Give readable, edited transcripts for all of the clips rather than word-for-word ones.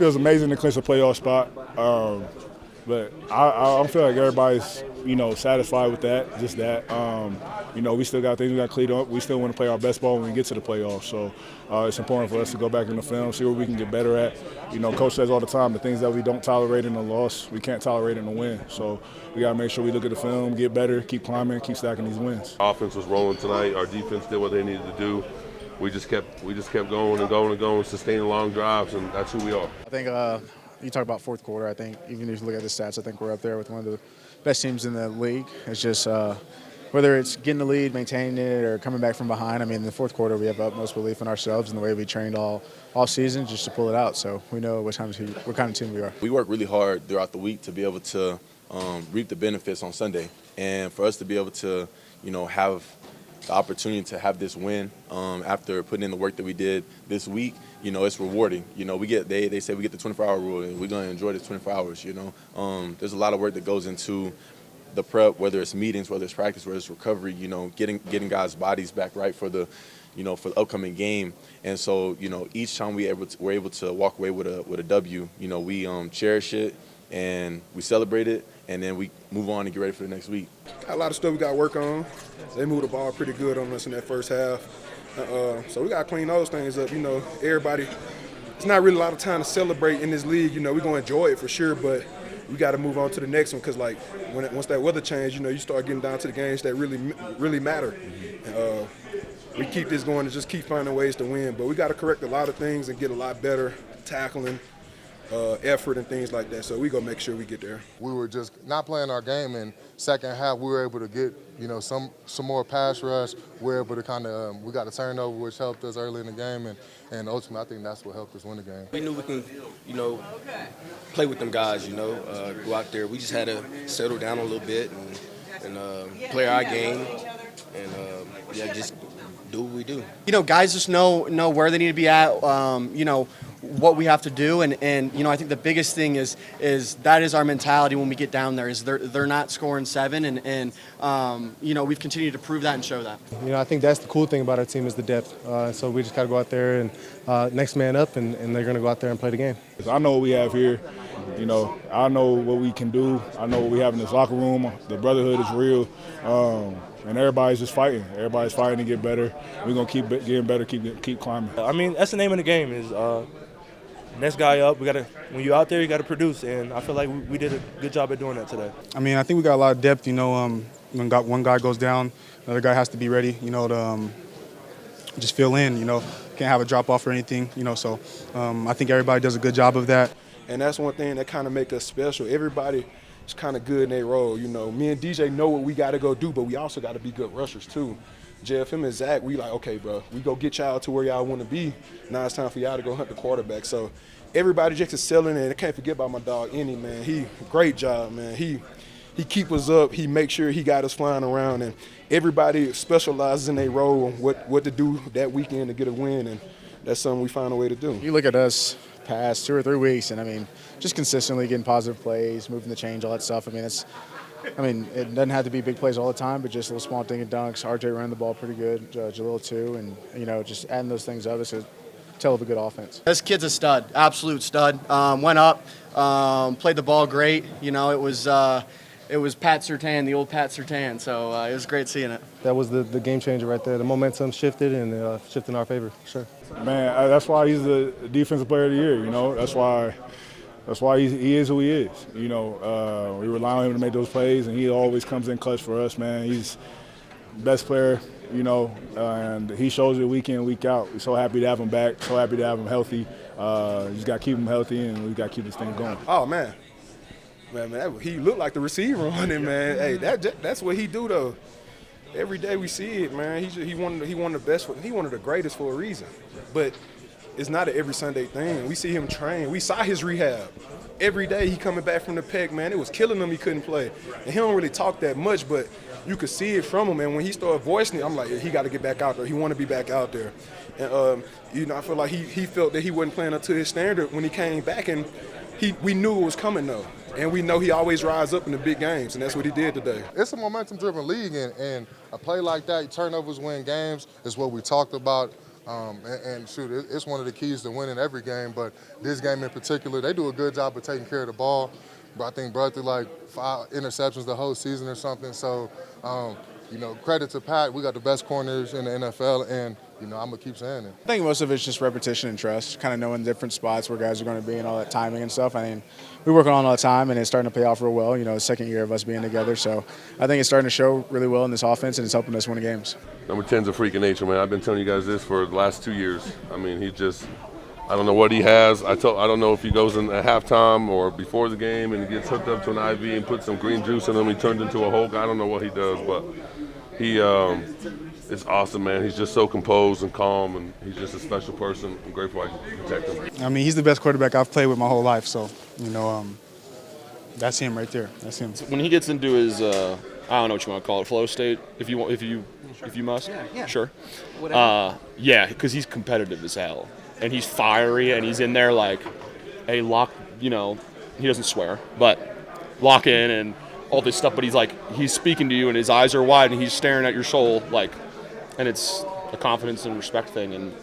feels amazing to clinch a playoff spot. But I don't feel like everybody's, satisfied with that, just that. We still got things we got to clean up. We still want to play our best ball when we get to the playoffs. So it's important for us to go back in the film, see what we can get better at. Coach says all the time, the things that we don't tolerate in the loss, we can't tolerate in the win. So we got to make sure we look at the film, get better, keep climbing, keep stacking these wins. Offense was rolling tonight. Our defense did what they needed to do. We just kept going and going and going, sustaining long drives, and that's who we are. I think you talk about fourth quarter. I think even if you look at the stats, I think we're up there with one of the best teams in the league. It's just whether it's getting the lead, maintaining it, or coming back from behind. I mean, in the fourth quarter, we have utmost belief in ourselves and the way we trained all season just to pull it out. So we know what kind of team we are. We work really hard throughout the week to be able to reap the benefits on Sunday, and for us to be able to, have the opportunity to have this win after putting in the work that we did this week, it's rewarding. They say we get the 24-hour rule, and we're going to enjoy the 24 hours. There's a lot of work that goes into the prep, whether it's meetings, whether it's practice, whether it's recovery. Getting guys' bodies back right for the upcoming game. And so, each time we're able to walk away with a W, we cherish it and we celebrate it, and then we move on and get ready for the next week. Got a lot of stuff we got to work on. They moved the ball pretty good on us in that first half. So we got to clean those things up. Everybody, it's not really a lot of time to celebrate in this league. We're going to enjoy it for sure, but we got to move on to the next one because, once that weather change, you start getting down to the games that really matter. We keep this going and just keep finding ways to win. But we got to correct a lot of things and get a lot better tackling, effort and things like that. So we gonna make sure we get there. We were just not playing our game, and second half we were able to get some more pass rush. We were able to we got a turnover, which helped us early in the game, and ultimately I think that's what helped us win the game. We knew we can play with them guys. Go out there. We just had to settle down a little bit and play our game and just do what we do. Guys just know where they need to be at. What we have to do, and I think the biggest thing is that is our mentality when we get down there. Is they're not scoring 7, and we've continued to prove that and show that. I think that's the cool thing about our team is the depth. So we just got to go out there and next man up, and they're going to go out there and play the game. I know what we have here. I know what we can do. I know what we have in this locker room. The brotherhood is real. And everybody's just fighting. Everybody's fighting to get better. We're going to keep getting better, keep climbing. I mean, that's the name of the game is next guy up. When you're out there, you got to produce, and I feel like we did a good job at doing that today. I mean, I think we got a lot of depth. When one guy goes down, another guy has to be ready. To just fill in. Can't have a drop off or anything. So I think everybody does a good job of that. And that's one thing that kind of make us special. Everybody is kind of good in their role. Me and DJ know what we got to go do, but we also got to be good rushers too. Jeff, him and Zach, we like, okay, bro, we go get y'all to where y'all want to be. Now it's time for y'all to go hunt the quarterback. So everybody just is selling it. I can't forget about my dog, Andy, man. He, great job, man. He keep us up. He make sure he got us flying around. And everybody specializes in their role, what to do that weekend to get a win. And that's something we find a way to do. You look at us past 2 or 3 weeks, and, I mean, just consistently getting positive plays, moving the change, all that stuff. It doesn't have to be big plays all the time, but just little small thing and dunks. RJ ran the ball pretty good, Jalil too, and, just adding those things up is a tell of a good offense. This kid's a stud, absolute stud. Went up, played the ball great. It was Pat Surtain, the old Pat Surtain, so it was great seeing it. That was the game changer right there. The momentum shifted and shifted in our favor, sure. Man, that's why he's the defensive player of the year, That's why he is who he is. We rely on him to make those plays, and he always comes in clutch for us, man. He's the best player, and he shows it week in, week out. We're so happy to have him back, so happy to have him healthy. Just got to keep him healthy, and we got to keep this thing going. Oh, man. Man, he looked like the receiver on it, man. Hey, that's what he do, though. Every day we see it, man. He one of the best. He one of the greatest for a reason. But it's not an every Sunday thing. We see him train. We saw his rehab. Every day he coming back from the pec, man. It was killing him. He couldn't play. And he don't really talk that much, but you could see it from him. And when he started voicing it, I'm like, he got to get back out there. He want to be back out there. And, I feel like he felt that he wasn't playing up to his standard when he came back. And we knew it was coming, though. And we know he always rise up in the big games, and that's what he did today. It's a momentum-driven league, and a play like that, turnovers win games, is what we talked about And shoot, it's one of the keys to winning every game. But this game in particular, they do a good job of taking care of the ball. But I think brought through like 5 interceptions the whole season or something. So, credit to Pat. We got the best corners in the NFL, and I'm gonna keep saying it. I think most of it's just repetition and trust, kind of knowing different spots where guys are going to be and all that timing and stuff. I mean, we work on all the time, and it's starting to pay off real well. The second year of us being together, so I think it's starting to show really well in this offense, and it's helping us win games. Number 10's a freak of nature, man. I've been telling you guys this for the last 2 years. I mean, I don't know what he has. I don't know if he goes in at halftime or before the game and he gets hooked up to an IV and puts some green juice in him. He turned into a Hulk. I don't know what he does, but he it's awesome, man. He's just so composed and calm, and he's just a special person. I'm grateful I can protect him. I mean, he's the best quarterback I've played with my whole life, so that's him right there. That's him. When he gets into his, I don't know what you want to call it, flow state, if you must. Yeah. Sure. Yeah, because he's competitive as hell, and he's fiery, and he's in there like, hey, lock. He doesn't swear, but lock in and all this stuff. But he's speaking to you, and his eyes are wide, and he's staring at your soul, like, and it's a confidence and respect thing, and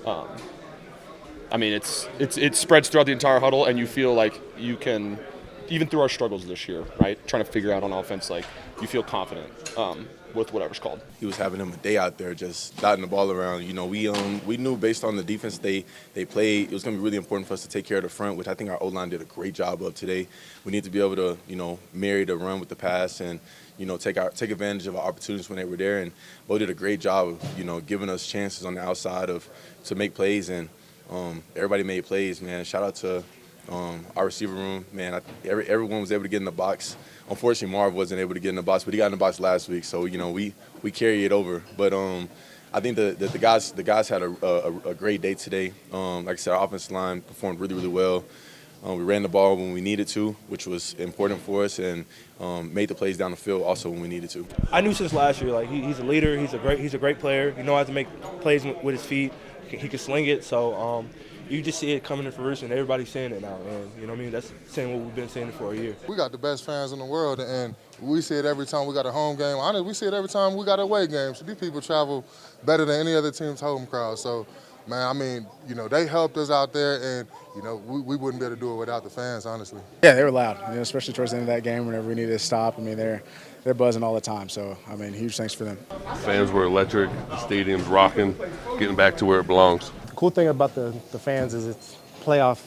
I mean, it spreads throughout the entire huddle, and you feel like you can. Even through our struggles this year, right? Trying to figure out on offense, like, you feel confident with whatever's called. He was having him a day out there just dotting the ball around. We knew based on the defense they played, it was going to be really important for us to take care of the front, which I think our O-line did a great job of today. We need to be able to, marry the run with the pass and, take advantage of our opportunities when they were there. And Bo did a great job of, giving us chances on the outside to make plays, and everybody made plays, man. Shout out to our receiver room, man. Everyone was able to get in the box. Unfortunately, Marv wasn't able to get in the box, but he got in the box last week, so we carry it over. But I think the guys had a great day today. Like I said, our offensive line performed really, really well. We ran the ball when we needed to, which was important for us, and made the plays down the field also when we needed to. I knew since last year, like, he's a leader. He's a great player. He knows how to make plays with his feet. He can sling it. So you just see it coming to fruition. Everybody's saying it now, and you know what I mean? That's saying what we've been saying for a year. We got the best fans in the world, and we see it every time we got a home game. Honestly, we see it every time we got a away game. So these people travel better than any other team's home crowd. So, man, I mean, they helped us out there, and, we wouldn't be able to do it without the fans, honestly. Yeah, they were loud, especially towards the end of that game whenever we needed to stop. I mean, they're buzzing all the time. So, I mean, huge thanks for them. Fans were electric. The stadium's rocking, getting back to where it belongs. The cool thing about the fans is it's playoff.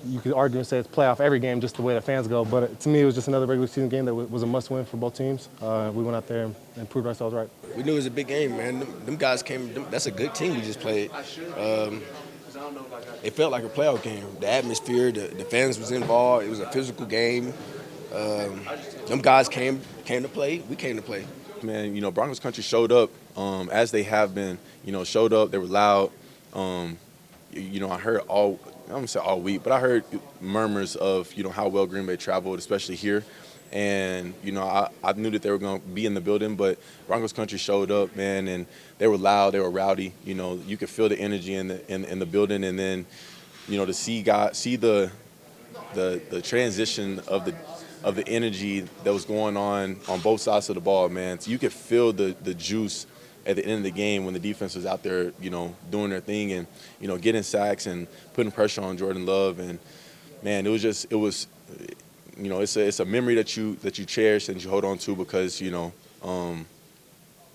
You could argue and say it's playoff every game, just the way the fans go. But to me, it was just another regular season game that was a must-win for both teams. We went out there and proved ourselves right. We knew it was a big game, man. Them guys came. That's a good team we just played. It felt like a playoff game. The atmosphere, the fans was involved. It was a physical game. Them guys came to play. We came to play. Man, Broncos country showed up as they have been. Showed up. They were loud. I heard I don't say all week, but I heard murmurs of, how well Green Bay traveled, especially here. And, I knew that they were going to be in the building, but Broncos country showed up, man, and they were loud, they were rowdy. You could feel the energy in the building, and then, to see the transition of the energy that was going on both sides of the ball, man. So you could feel the juice at the end of the game when the defense was out there, doing their thing and, getting sacks and putting pressure on Jordan Love. And, man, it's a memory that you cherish and you hold on to because,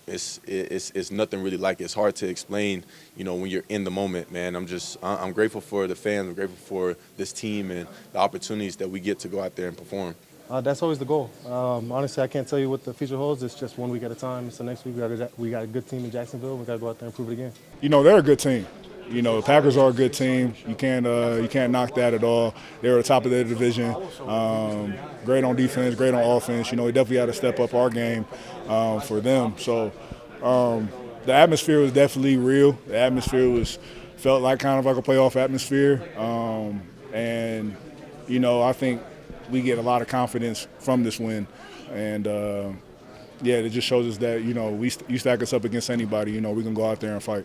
it's nothing really like it. It's hard to explain, when you're in the moment, man. I'm grateful for the fans. I'm grateful for this team and the opportunities that we get to go out there and perform. That's always the goal. Honestly, I can't tell you what the future holds. It's just 1 week at a time. So next week we got a good team in Jacksonville. We got to go out there and prove it again. They're a good team. The Packers are a good team. You can't knock that at all. They were the top of their division. Great on defense, great on offense. We definitely got to step up our game for them. So the atmosphere was definitely real. The atmosphere felt like kind of like a playoff atmosphere. And I think we get a lot of confidence from this win. And, it just shows us that, you stack us up against anybody, we can go out there and fight.